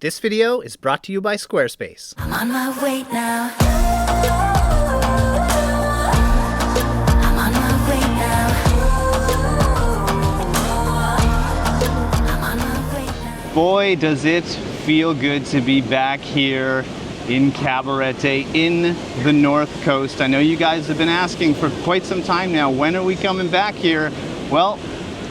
This video is brought to you by Squarespace. I'm on my way now. I'm on my way now. I'm on my way now. Boy, does it feel good to be back here in Cabarete, in the North Coast. I know you guys have been asking for quite some time now, when are we coming back here? Well,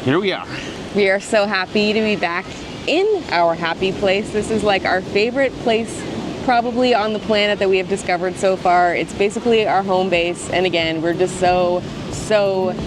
here we are. We are so happy to be back in our happy place. This is like our favorite place probably on the planet that we have discovered so far. It's basically our home base, and again, we're just so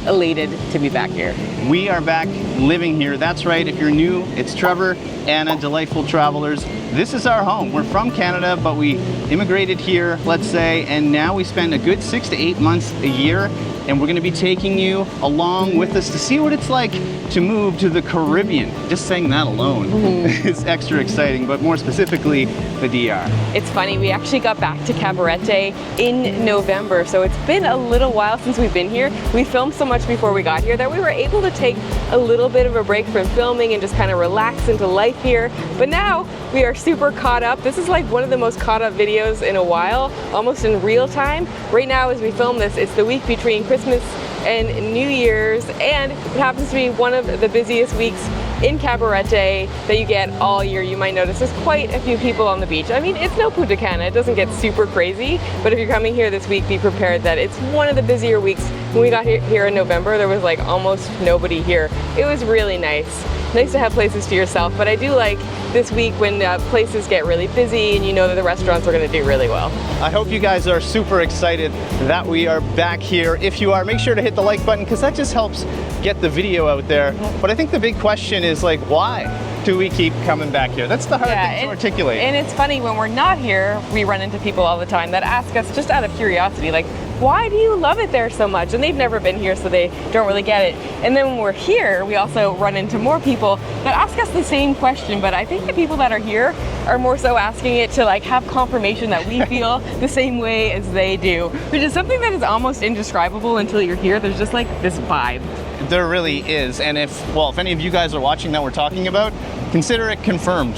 elated to be back here. We are back living here. That's right, if you're new, it's Trevor, Anna, delightful travelers. This is our home. We're from Canada, but we immigrated here, let's say, and now we spend a good 6 to 8 months a year, and we're gonna be taking you along with us to see what it's like to move to the Caribbean. Just saying that alone is extra exciting, but more specifically, the DR. It's funny, we actually got back to Cabarete in November, so it's been a little while since we've been here. We filmed so much before we got here that we were able to take a little bit of a break from filming and just kind of relax into life here. But now we are super caught up. This is like one of the most caught up videos in a while, almost in real time. Right now as we film this, it's the week between Christmas and New Year's, and it happens to be one of the busiest weeks in Cabarete that you get all year. You might notice there's quite a few people on the beach. I mean, it's no Punta Cana, it doesn't get super crazy, but if you're coming here this week, be prepared that it's one of the busier weeks. When we got here in November, there was like almost nobody here. It was really nice. Nice to have places to yourself, but I do like this week when places get really busy and you know that the restaurants are going to do really well. I hope you guys are super excited that we are back here. If you are, make sure to hit the like button because that just helps get the video out there. But I think the big question is like, why do we keep coming back here? That's the hard thing to articulate. And it's funny, when we're not here, we run into people all the time that ask us just out of curiosity, like, why do you love it there so much? And they've never been here, so they don't really get it. And then when we're here, we also run into more people that ask us the same question, but I think the people that are here are more so asking it to like have confirmation that we feel the same way as they do, which is something that is almost indescribable until you're here. There's just like this vibe. There really is, and if any of you guys are watching that we're talking about, consider it confirmed.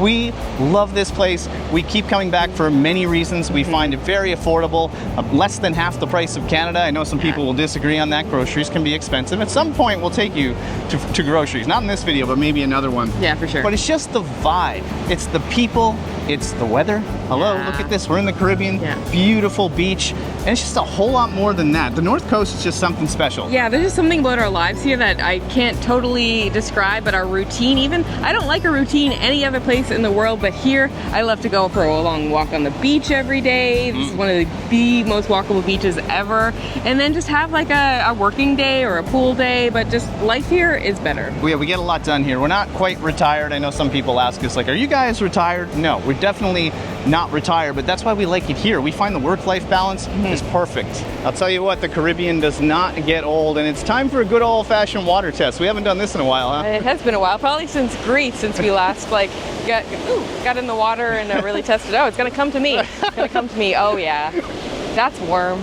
We love this place. We keep coming back for many reasons. We find it very affordable, less than half the price of Canada. I know some people will disagree on that. Groceries can be expensive. At some point, we'll take you to groceries. Not in this video, but maybe another one. Yeah, for sure. But it's just the vibe. It's the people. It's the weather. Hello, look at this. We're in the Caribbean. Beautiful beach. And it's just a whole lot more than that. The North Coast is just something special. Yeah, there's just something about our lives here that I can't totally describe, but our routine even. I don't like a routine any other place in the world, but here I love to go for a long walk on the beach every day. This is one of the most walkable beaches ever. And then just have like a working day or a pool day, but just life here is better. We get a lot done here. We're not quite retired. I know some people ask us like, are you guys retired? No, we're definitely not retired, but that's why we like it here. We find the work-life balance is perfect. I'll tell you what, the Caribbean does not get old, and it's time for a good old-fashioned water test. We haven't done this in a while, huh? It has been a while, probably since Greece, since we last like got in the water and really tested. Oh, it's gonna come to me. It's gonna come to me. Oh yeah, that's warm.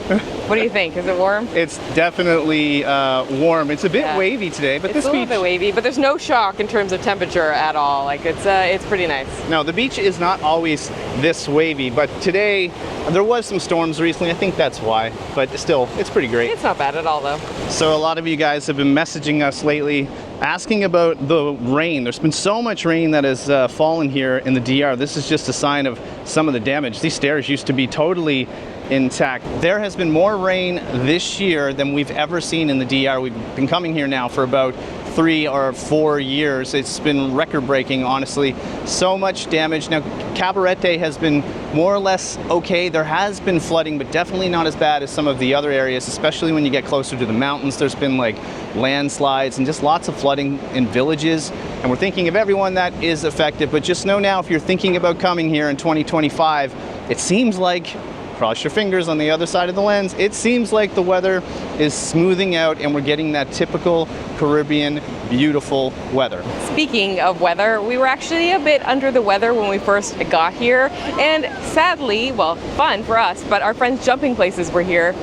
What do you think? Is it warm? It's definitely warm. It's a bit wavy today, but it's a little bit wavy, but there's no shock in terms of temperature at all. Like it's pretty nice. No, the beach is not always this wavy, but today there was some storms recently. I think that's why, but still, it's pretty great. It's not bad at all, though. So a lot of you guys have been messaging us lately, asking about the rain. There's been so much rain that has fallen here in the DR. This is just a sign of some of the damage. These stairs used to be totally intact. There has been more rain this year than we've ever seen in the DR. We've been coming here now for about 3 or 4 years. It's been record-breaking, honestly. So much damage. Now, Cabarete has been more or less okay. There has been flooding, but definitely not as bad as some of the other areas, especially when you get closer to the mountains. There's been like landslides and just lots of flooding in villages. And we're thinking of everyone that is affected, but just know now if you're thinking about coming here in 2025, it seems like, cross your fingers on the other side of the lens, it seems like the weather is smoothing out and we're getting that typical Caribbean beautiful weather. Speaking of weather, we were actually a bit under the weather when we first got here, and sadly, well, fun for us, but our friends' jumping places were here.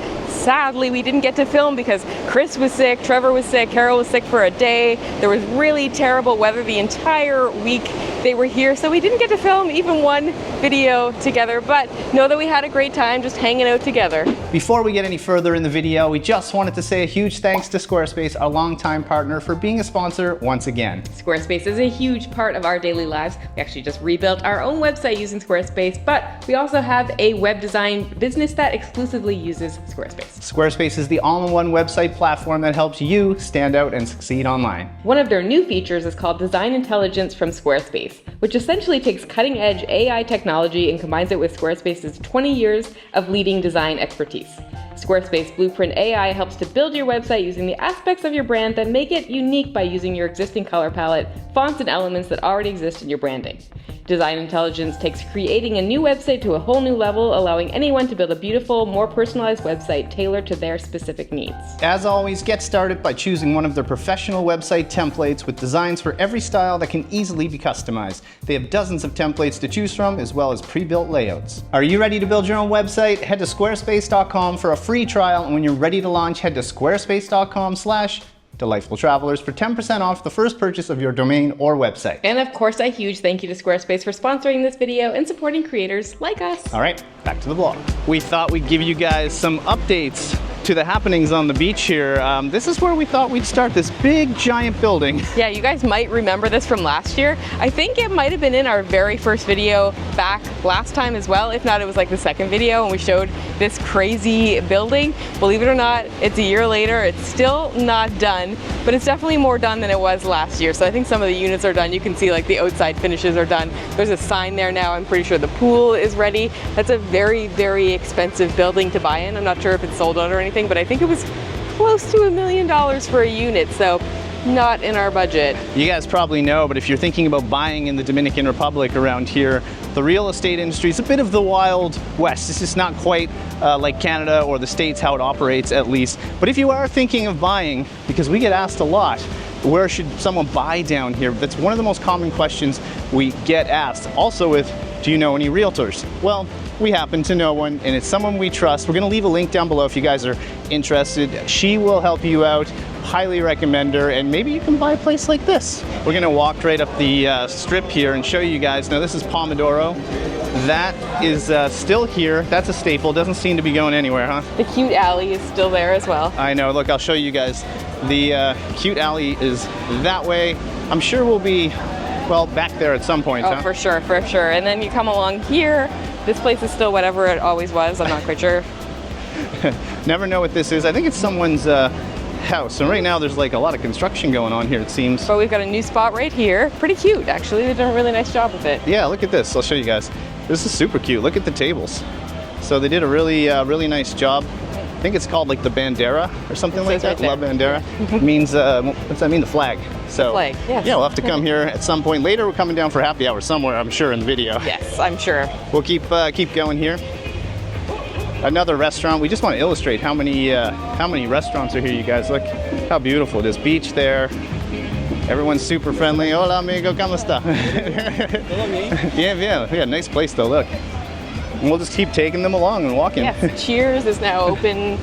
Sadly, we didn't get to film because Chris was sick, Trevor was sick, Carol was sick for a day. There was really terrible weather the entire week they were here, so we didn't get to film even one video together, but know that we had a great time just hanging out together. Before we get any further in the video, we just wanted to say a huge thanks to Squarespace, our longtime partner, for being a sponsor once again. Squarespace is a huge part of our daily lives. We actually just rebuilt our own website using Squarespace, but we also have a web design business that exclusively uses Squarespace. Squarespace is the all-in-one website platform that helps you stand out and succeed online. One of their new features is called Design Intelligence from Squarespace, which essentially takes cutting-edge AI technology and combines it with Squarespace's 20 years of leading design expertise. Squarespace Blueprint AI helps to build your website using the aspects of your brand that make it unique by using your existing color palette, fonts, and elements that already exist in your branding. Design Intelligence takes creating a new website to a whole new level, allowing anyone to build a beautiful, more personalized website tailored to their specific needs. As always, get started by choosing one of their professional website templates with designs for every style that can easily be customized. They have dozens of templates to choose from, as well as pre-built layouts. Are you ready to build your own website? Head to squarespace.com for a free trial, and when you're ready to launch, head to squarespace.com/Delightful Travelers for 10% off the first purchase of your domain or website. And of course, a huge thank you to Squarespace for sponsoring this video and supporting creators like us. All right, back to the vlog. We thought we'd give you guys some updates to the happenings on the beach here. This is where we thought we'd start this big giant building. Yeah, you guys might remember this from last year. I think it might have been in our very first video back last time as well. If not, it was like the second video when we showed this crazy building. Believe it or not, it's a year later. It's still not done, but it's definitely more done than it was last year. So I think some of the units are done. You can see like the outside finishes are done. There's a sign there now. I'm pretty sure the pool is ready. That's a very, very expensive building to buy in. I'm not sure if it's sold out or anything, but I think it was close to $1 million for a unit, so not in our budget. You guys probably know, but if you're thinking about buying in the Dominican Republic around here, the real estate industry is a bit of the Wild West. It's just not quite like Canada or the States, how it operates at least. But if you are thinking of buying, because we get asked a lot, where should someone buy down here? That's one of the most common questions we get asked. Also with, do you know any realtors? Well, we happen to know one, and it's someone we trust. We're gonna leave a link down below if you guys are interested. She will help you out. Highly recommend her, and maybe you can buy a place like this. We're gonna walk right up the strip here and show you guys. Now this is Pomodoro. That is still here. That's a staple. Doesn't seem to be going anywhere, huh? The cute alley is still there as well. I know. Look, I'll show you guys. The cute alley is that way. I'm sure we'll be, well, back there at some point, Oh, huh? for sure, for sure. And then you come along here. This place is still whatever it always was. I'm not quite sure. Never know what this is. I think it's someone's house. And right now there's like a lot of construction going on here, it seems. But we've got a new spot right here. Pretty cute, actually. They've done a really nice job with it. Yeah, look at this. I'll show you guys. This is super cute. Look at the tables. So they did a really, really nice job. I think it's called like the bandera or something like that. right La Bandera means, what's that mean? The flag. So flag, yes. yeah, we'll have to come here at some point later. We're coming down for happy hour somewhere, I'm sure, in the video. Yes, I'm sure. We'll keep going here. Another restaurant. We just want to illustrate how many restaurants are here. You guys, look how beautiful it is. Beach there. Everyone's super friendly. Hola amigo, ¿cómo está? Bien, bien. Yeah, nice place though. Look. And we'll just keep taking them along and walking. Yes, Cheers is now open,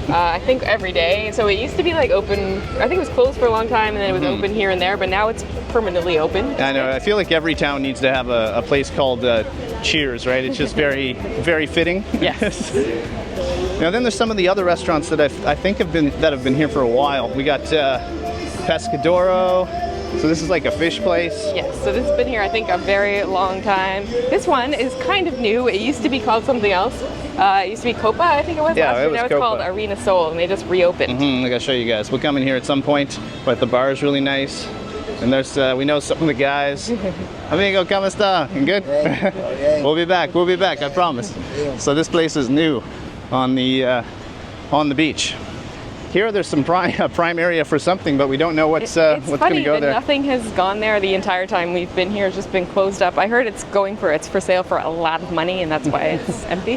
I think every day. So it used to be like open, I think it was closed for a long time and then it was open here and there, but now it's permanently open. I know, I feel like every town needs to have a place called Cheers, right? It's just very, very fitting. Yes. Now then there's some of the other restaurants that I think have been here for a while. We got Pescadoro. So this is like a fish place? Yes, so this has been here I think a very long time. This one is kind of new. It used to be called something else. It used to be Copa, I think it was Yeah, last it year. was Now it's Copa. called Arena Soul and they just reopened. Like I'll show you guys. We'll come in here at some point, but the bar is really nice. And there's, we know some of the guys. Amigo, ¿cómo está? Good? We'll be back, I promise. So this place is new on the beach. Here there's some prime area for something, but we don't know what's going to go there. Nothing has gone there the entire time we've been here. It's just been closed up. I heard it's for sale for a lot of money, and that's why it's empty.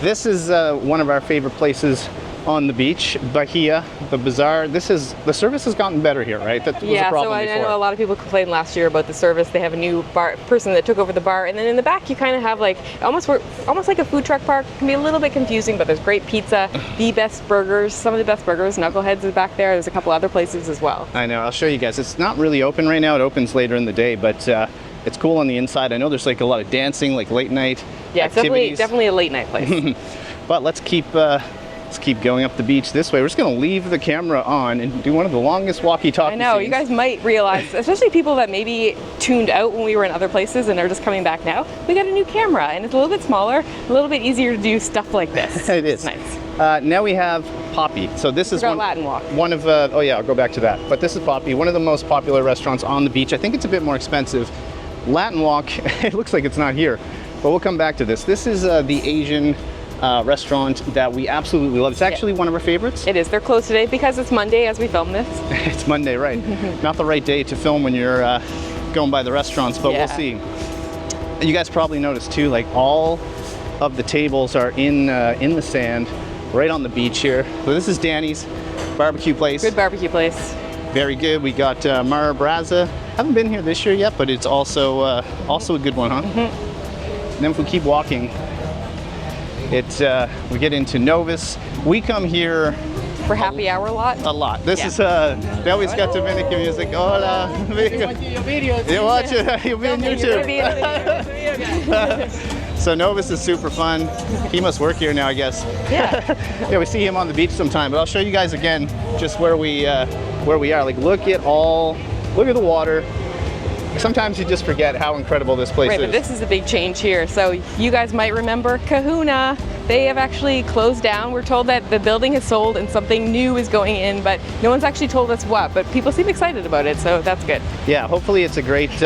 This is one of our favorite places on the beach, Bahia, the bazaar. The service has gotten better here, right? That was a problem so I before. know a lot of people complained last year about the service. They have a new person that took over the bar, and then in the back you kind of have like almost like a food truck park. It can be a little bit confusing, but there's great pizza, the best burgers, some of the best burgers. Knuckleheads is back there. There's a couple other places as well. I know. I'll show you guys. It's not really open right now. It opens later in the day, but It's cool on the inside. I know there's like a lot of dancing, like late night Yeah, it's activities. definitely a late night place. But let's keep going up the beach this way. We're just gonna leave the camera on and do one of the longest walkie-talkie I know, scenes. you guys might realize, especially people that maybe tuned out when we were in other places and are just coming back now, we got a new camera and it's a little bit smaller, a little bit easier to do stuff like this. It is. It's nice. Now we have Poppy. So this is Latin Walk. one of, oh yeah, I'll go back to that. But this is Poppy, one of the most popular restaurants on the beach. I think it's a bit more expensive. Latin Walk, it looks like it's not here, but we'll come back to this. This is the Asian restaurant that we absolutely love. It's actually one of our favorites. It is. They're closed today because it's Monday as we film this. It's Monday, right? Not the right day to film when you're going by the restaurants, but we'll see. You guys probably noticed too, like all of the tables are in the sand, right on the beach here. So this is Danny's barbecue place. Good barbecue place. Very good. We got Mara Braza. Haven't been here this year yet, but it's also a good one, huh? And then if we keep walking, we get into Novus. We come here For happy hour lot. a lot. This is they always got Dominican music. Hola. They watch your videos. You watch it. You'll be on YouTube. So Novus is super fun. He must work here now, I guess. Yeah. Yeah, we see him on the beach sometime. But I'll show you guys again just where we are. Like, look at the water. Sometimes you just forget how incredible this place Right, is. but this is a big change here. So you guys might remember Kahuna. They have actually closed down. We're told that the building has sold and something new is going in, but no one's actually told us what. But people seem excited about it, so that's good. Yeah, hopefully it's a great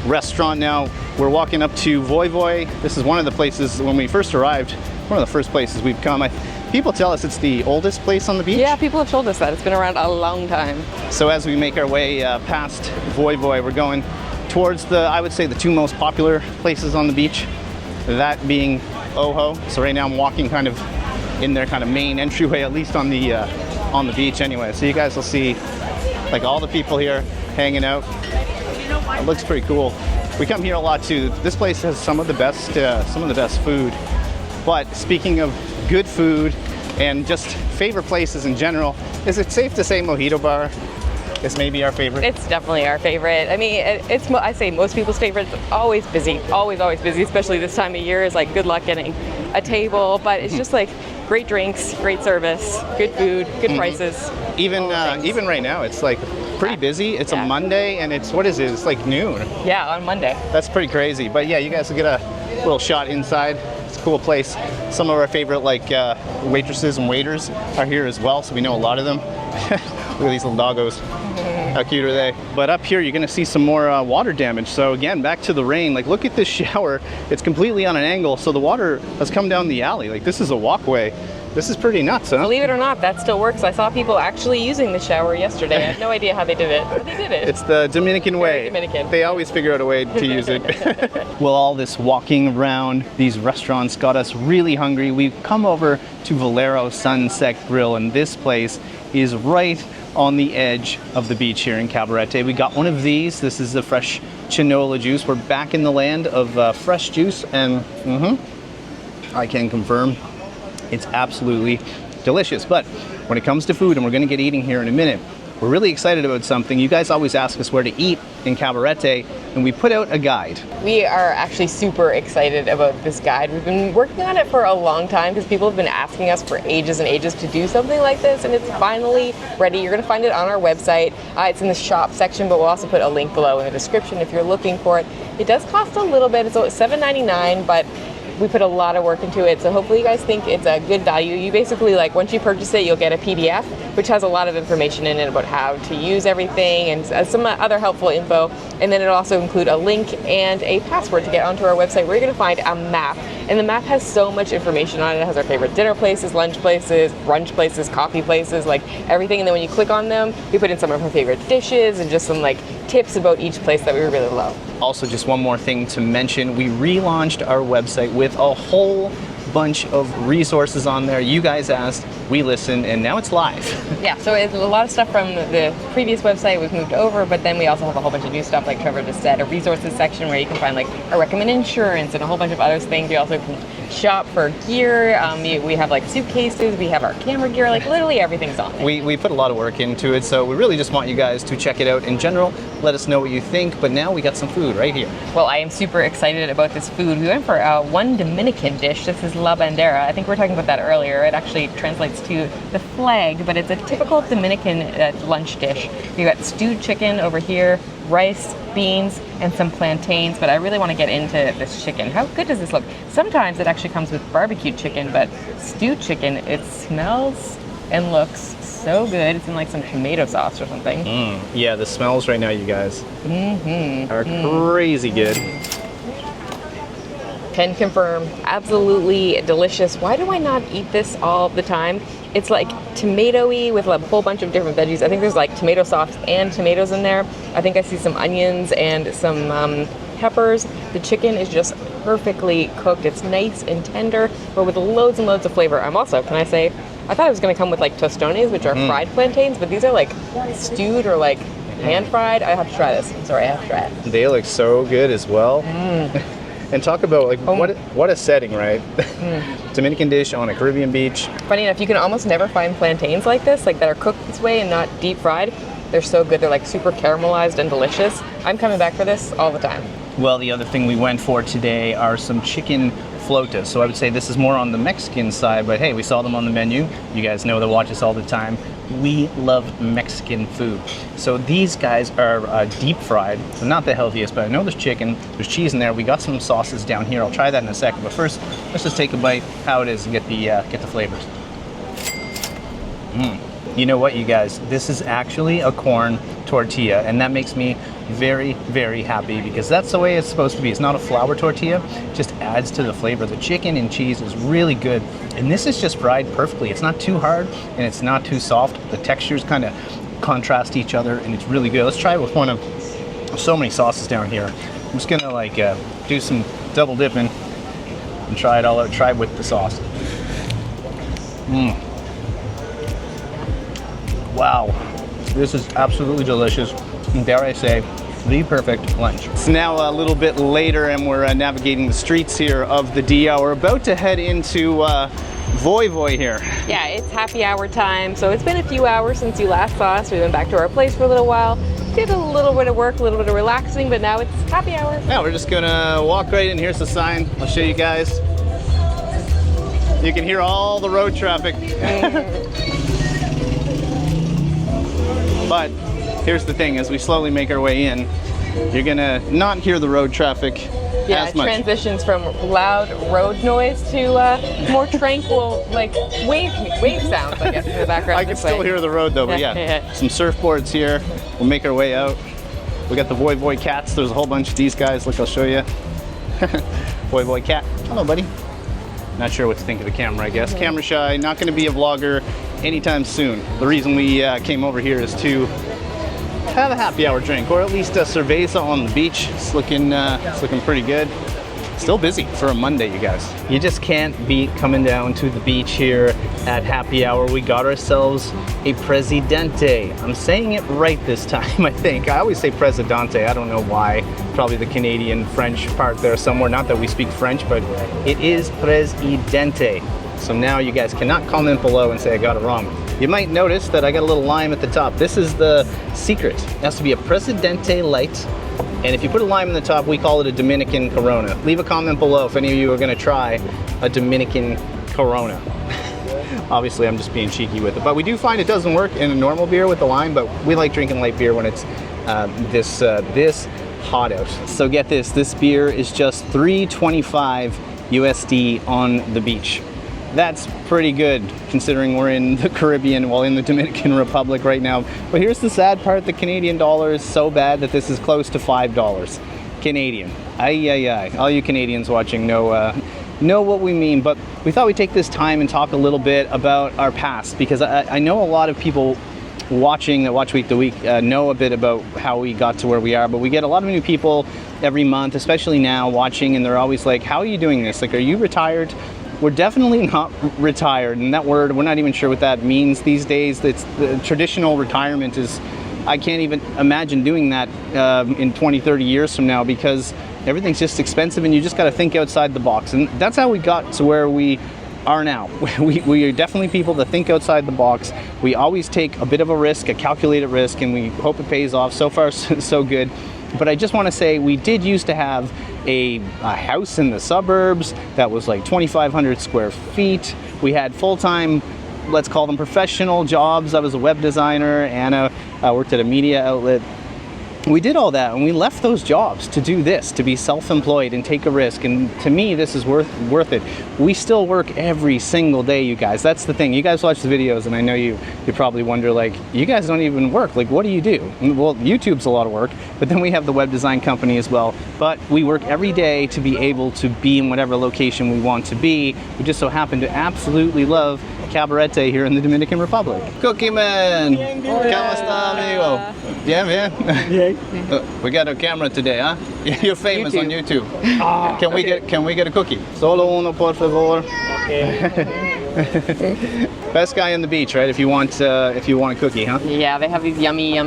restaurant now. We're walking up to Voy Voy. This is one of the places, when we first arrived, one of the first places we've come. People tell us it's the oldest place on the beach. Yeah, people have told us that. It's been around a long time. So as we make our way past Voy Voy, we're going towards I would say the two most popular places on the beach, that being Ojo. So right now I'm walking kind of in their kind of main entryway, at least on the beach anyway. So you guys will see like all the people here hanging out. It looks pretty cool. We come here a lot too. This place has some of the best food. But speaking of good food and just favorite places in general, is it safe to say Mojito Bar is maybe our favorite? It's definitely our favorite. I mean, I say most people's favorite. It's always busy, always busy, especially this time of year. Is like good luck getting a table, but it's just like great drinks, great service, good food, good prices. Even right now, it's like pretty busy. It's a Monday, and it's It's like noon. Yeah, on Monday. That's pretty crazy. But yeah, you guys will get a little shot inside. It's a cool place. Some of our favorite waitresses and waiters are here as well, so we know a lot of them. Look at these little doggos. How cute are they? But up here, you're gonna see some more water damage. So again, back to the rain. Like, look at this shower. It's completely on an angle, so the water has come down the alley. Like, this is a walkway. This is pretty nuts, huh? Believe it or not, that still works. I saw people actually using the shower yesterday. I had no idea how they did it, but they did it. It's the Dominican way. Dominican. They always figure out a way to use it. Well, all this walking around these restaurants got us really hungry. We've come over to Valero Sunset Grill, and this place is right on the edge of the beach here in Cabarete. We got one of these. This is the fresh chinola juice. We're back in the land of fresh juice, and I can confirm it's absolutely delicious. But when it comes to food, and we're gonna get eating here in a minute, we're really excited about something. You guys always ask us where to eat in Cabarete, and we put out a guide. We are actually super excited about this guide. We've been working on it for a long time because people have been asking us for ages and ages to do something like this, and it's finally ready. You're gonna find it on our website. It's in the shop section, but we'll also put a link below in the description if you're looking for it. It does cost a little bit. It's $7.99, but we put a lot of work into it, so hopefully you guys think it's a good value. You basically, like, once you purchase it, you'll get a PDF, which has a lot of information in it about how to use everything and some other helpful info. And then it'll also include a link and a password to get onto our website where you're gonna find a map. And the map has so much information on it. It has our favorite dinner places, lunch places, brunch places, coffee places, like everything. And then when you click on them, we put in some of our favorite dishes and just some like tips about each place that we really love. Also, just one more thing to mention, we relaunched our website with a whole bunch of resources on there. You guys asked, we listened, and now it's live. Yeah, so it's a lot of stuff from the previous website we've moved over, but then we also have a whole bunch of new stuff, like Trevor just said, a resources section where you can find like a recommended insurance and a whole bunch of other things. You also can shop for gear. We have like suitcases, we have our camera gear, like literally everything's on there. We put a lot of work into it, so we really just want you guys to check it out. In general, Let us know what you think. But now we got some food right here. Well, I am super excited about this food. We went for one Dominican dish. This is La Bandera. I think we were talking about that earlier. It actually translates to the flag, but it's a typical Dominican lunch dish. You got stewed chicken over here, rice, beans, and some plantains, but I really want to get into this chicken. How good does this look? Sometimes it actually comes with barbecued chicken, but stewed chicken, it smells and looks so good. It's in like some tomato sauce or something. Yeah, the smells right now, you guys, are crazy good. Can confirm, absolutely delicious. Why do I not eat this all the time? It's like tomatoey with a whole bunch of different veggies. I think there's like tomato sauce and tomatoes in there. I think I see some onions and some peppers. The chicken is just perfectly cooked. It's nice and tender, but with loads and loads of flavor. I'm also, can I say, I thought it was gonna come with like tostones, which are fried plantains, but these are like stewed or like pan fried. I have to try this. I'm sorry, I have to try it. They look so good as well. And talk about like what a setting, right? Dominican dish on a Caribbean beach. Funny enough, you can almost never find plantains like this, like that are cooked this way and not deep fried. They're so good. They're like super caramelized and delicious. I'm coming back for this all the time. Well, the other thing we went for today are some chicken flotas. So I would say this is more on the Mexican side, but hey, we saw them on the menu. You guys know that watch us all the time. We love Mexican food. So these guys are deep fried, so not the healthiest, but I know there's chicken, there's cheese in there. We got some sauces down here. I'll try that in a second, but first, let's just take a bite, how it is, and get the flavors. You know what, you guys? This is actually a corn tortilla, and that makes me very, very happy because that's the way it's supposed to be. It's not a flour tortilla, it just adds to the flavor. The chicken and cheese is really good, and this is just fried perfectly. It's not too hard, and it's not too soft. The textures kind of contrast each other, and it's really good. Let's try it with one of so many sauces down here. I'm just gonna like do some double dipping and try it all out. Try it with the sauce. Wow, this is absolutely delicious, and dare I say, the perfect lunch. It's now a little bit later, and we're navigating the streets here of the DR. We're about to head into Voy Voy here. Yeah, it's happy hour time, so it's been a few hours since you last saw us. We went back to our place for a little while, did a little bit of work, a little bit of relaxing, but now it's happy hour. Yeah, we're just gonna walk right in. Here's the sign. I'll show you guys. You can hear all the road traffic. But here's the thing, as we slowly make our way in, you're gonna not hear the road traffic as much. Transitions from loud road noise to more tranquil, like wave sounds, I guess, in the background. I can still hear the road though, but yeah. Some surfboards here. We'll make our way out. We got the Voy Voy cats. There's a whole bunch of these guys. Look, I'll show you. Voy Voy cat. Hello, buddy. Not sure what to think of the camera, I guess. Camera shy, not gonna be a vlogger anytime soon. The reason we came over here is to have a happy hour drink, or at least a cerveza on the beach. It's looking pretty good. Still busy for a Monday, you guys. You just can't beat coming down to the beach here at happy hour. We got ourselves a Presidente. I'm saying it right this time, I think. I always say Presidente, I don't know why. Probably the Canadian French part there somewhere. Not that we speak French, but it is Presidente. So now you guys cannot comment below and say I got it wrong. You might notice that I got a little lime at the top. This is the secret. It has to be a Presidente Light. And if you put a lime in the top, we call it a Dominican Corona. Leave a comment below if any of you are gonna try a Dominican Corona. Obviously, I'm just being cheeky with it. But we do find it doesn't work in a normal beer with the lime, but we like drinking light beer when it's this hot out. So get this beer is just $3.25 USD on the beach. That's pretty good considering we're in the Caribbean, well, in the Dominican Republic right now. But here's the sad part, the Canadian dollar is so bad that this is close to $5 Canadian. Ay, ay, ay. All you Canadians watching know what we mean, but we thought we'd take this time and talk a little bit about our past, because I know a lot of people watching that watch Week to Week know a bit about how we got to where we are, but we get a lot of new people every month, especially now watching, and they're always like, how are you doing this? Like, are you retired? We're definitely not retired, and that word, we're not even sure what that means these days. It's the traditional retirement is, I can't even imagine doing that in 20, 30 years from now, because everything's just expensive and you just got to think outside the box. And that's how we got to where we are now. We are definitely people that think outside the box. We always take a bit of a risk, a calculated risk, and we hope it pays off. So far, so good. But I just want to say we did used to have a house in the suburbs that was like 2,500 square feet. We had full-time, let's call them professional jobs. I was a web designer. Anna worked at a media outlet. We did all that, and we left those jobs to do this, to be self-employed and take a risk. And to me, this is worth it. We still work every single day, you guys. That's the thing. You guys watch the videos, and I know you probably wonder, like, you guys don't even work. Like, what do you do? Well, YouTube's a lot of work, but then we have the web design company as well. But we work every day to be able to be in whatever location we want to be. We just so happen to absolutely love Cabarete here in the Dominican Republic. Cookie Man! ¿Cómo está, amigo? Bien, bien. We got a camera today, huh? You're famous on YouTube. Can we get a cookie? Solo uno, por favor. Best guy on the beach, right? If you want a cookie, huh? Yeah, they have these yummy,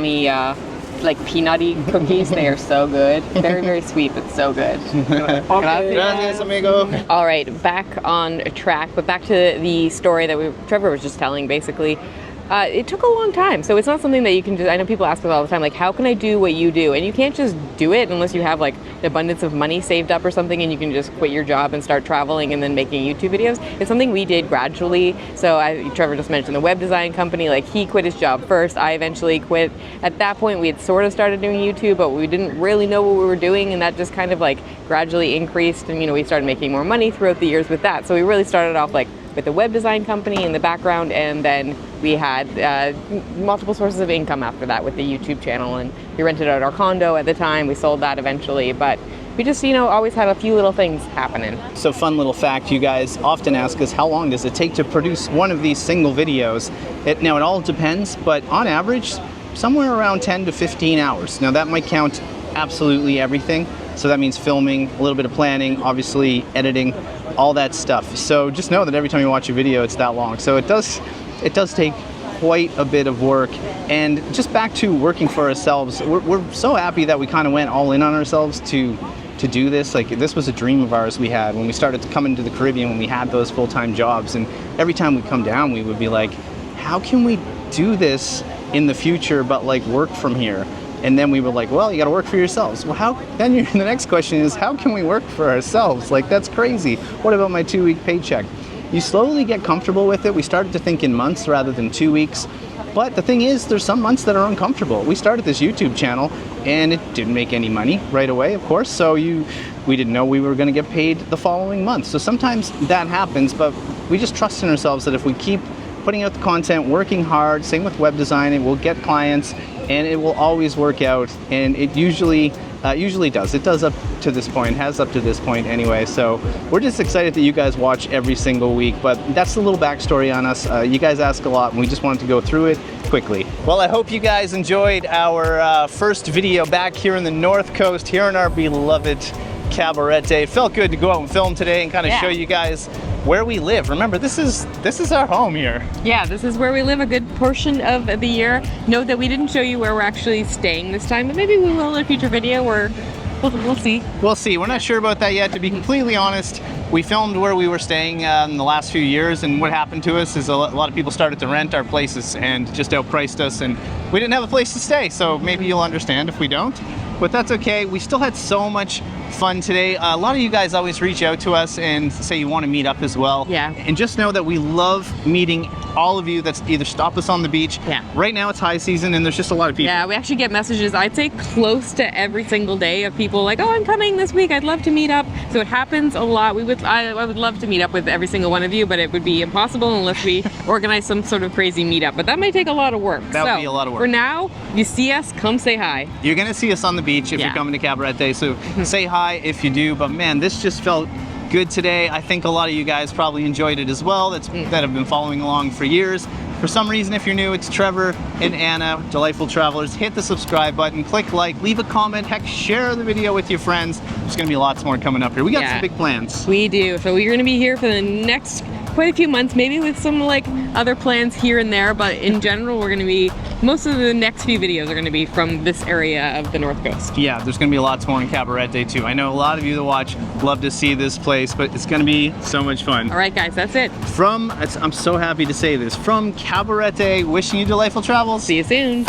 like peanutty cookies. They are so good. Very, very sweet, but so good. Gracias, amigo. All right, back on track, but back to the story that Trevor was just telling, basically. It took a long time, so it's not something that you can just, I know people ask us all the time, like, how can I do what you do? And you can't just do it unless you have like an abundance of money saved up or something, and you can just quit your job and start traveling and then making YouTube videos. It's something we did gradually. So Trevor just mentioned the web design company, like he quit his job first, I eventually quit. At that point, we had sort of started doing YouTube, but we didn't really know what we were doing, and that just kind of like gradually increased, and we started making more money throughout the years with that. So we really started off like with the web design company in the background, and then we had multiple sources of income after that with the YouTube channel, and we rented out our condo at the time. We sold that eventually, but we just, always had a few little things happening. So fun little fact, you guys often ask us, how long does it take to produce one of these single videos? Now it all depends, but on average, somewhere around 10 to 15 hours. Now that might count absolutely everything. So that means filming, a little bit of planning, obviously editing, all that stuff. So just know that every time you watch a video, it's that long. So it does take quite a bit of work. And just back to working for ourselves, we're so happy that we kind of went all in on ourselves to do this. Like, this was a dream of ours we had when we started to come into the Caribbean, when we had those full-time jobs. And every time we come down, we would be like, how can we do this in the future, but like work from here? And then we were like, well, you got to work for yourselves. Well, the next question is, how can we work for ourselves? Like, that's crazy. What about my 2-week paycheck? You slowly get comfortable with it. We started to think in months rather than 2 weeks. But the thing is, there's some months that are uncomfortable. We started this YouTube channel and it didn't make any money right away, of course. So we didn't know we were going to get paid the following month. So sometimes that happens, but we just trust in ourselves that if we keep putting out the content, working hard, same with web design, it will get clients, and it will always work out. And it usually does. It does up to this point, has up to this point anyway. So we're just excited that you guys watch every single week. But that's the little backstory on us. You guys ask a lot, and we just wanted to go through it quickly. Well, I hope you guys enjoyed our first video back here in the North Coast, here in our beloved Cabarete. It felt good to go out and film today and kind of show you guys where we live. Remember, this is our home here. Yeah, this is where we live a good portion of the year. Note that we didn't show you where we're actually staying this time, but maybe we will in a future video, or we'll see. We'll see. We're not sure about that yet. To be completely honest, we filmed where we were staying in the last few years, and what happened to us is a lot of people started to rent our places and just outpriced us, and we didn't have a place to stay. So maybe you'll understand if we don't, but that's okay. We still had so much fun today. A lot of you guys always reach out to us and say you want to meet up as well. Yeah. And just know that we love meeting all of you that's either stop us on the beach. Yeah. Right now it's high season and there's just a lot of people. Yeah, we actually get messages, I'd say close to every single day, of people like, oh, I'm coming this week, I'd love to meet up. So it happens a lot. I would love to meet up with every single one of you, but it would be impossible unless we organize some sort of crazy meetup. But that might take a lot of work. That would be a lot of work. For now, you see us, come say hi. You're gonna see us on the beach if you're coming to Cabarete, so say hi if you do. But man, this just felt good today. I think a lot of you guys probably enjoyed it as well, that have been following along for years. For some reason, if you're new, it's Trevor and Anna, Delightful Travelers. Hit the subscribe button, click like, leave a comment, heck, share the video with your friends. There's gonna be lots more coming up here. We got some big plans. We do. So we're gonna be here for the next quite a few months, maybe with some like other plans here and there, but in general we're going to be, most of the next few videos are going to be from this area of the North Coast. Yeah, there's going to be lots more in Cabarete too. I know a lot of you that watch love to see this place, but it's going to be so much fun. All right guys, that's it. I'm so happy to say this, from Cabarete, wishing you delightful travels. See you soon.